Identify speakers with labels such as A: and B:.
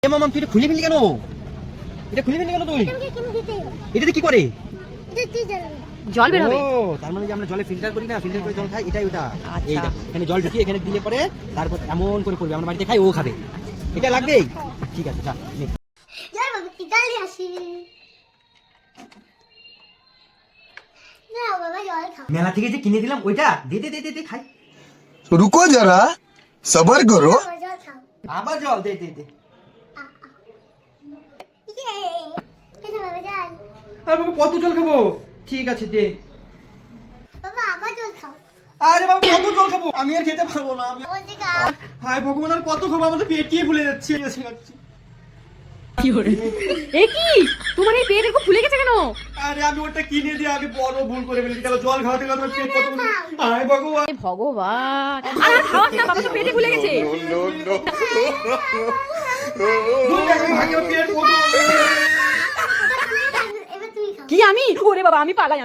A: এ মামা তুই এটা খুলে ফেললি কেন? এটা খুলে ফেললি কেন তুই? এটাতে কি করে?
B: জল বের হবে।
A: ও তার মানে যে আমরা জলে ফিল্টার করি না, ফিল্টার করে জল খাই, এটাই ওটা।
B: আচ্ছা।
A: এইটা এখানে জল ঢুকিয়ে এখানে দিলে পরে তারপর এমন করে করবে, আমরা বাড়িতে খাই, ও খাবে। এটা লাগবে? ঠিক আছে যা নে।
C: জয় বাবা পিতালি আসি না বাবা জল খাও
A: মেলা থেকে যে কিনে দিলাম ওইটা দে দে দে দে দে খাই।
D: रुको जरा सबर करो।
C: বাবা জল খাও
A: আবার জল দে দে দে।
C: ইয়ে এটা বাবা জল
A: আরে বাবা কত জল খাবো? ঠিক আছে দে।
C: বাবা আবার জল খাও
A: আরে বাবা কত জল খাবো? আমি আর খেতে পারবো না। আমি
C: ওই যে খাও
A: হায় ভগবান আর কত খাবো? আমাদের পেটই ফুলে যাচ্ছে।
B: এ কি তোমার এই পেট এরকম ফুলে গেছে কেন?
A: আরে আমি ওটা কিনে দিয়ে আগে বড় ভুল করে ফেলেছি। কেন জল খাওয়াতে গেলে আমার পেট কত ফুলে। হায় ভগবান।
B: এ ভগবান, আর খাওয়াস না, বাবা তো পেটে ফুলে গেছে।
A: ভুল দেখো ভাগে পেট কত।
C: এবার তুমি খাও
B: কি আমি? ওরে বাবা আমি পালাই।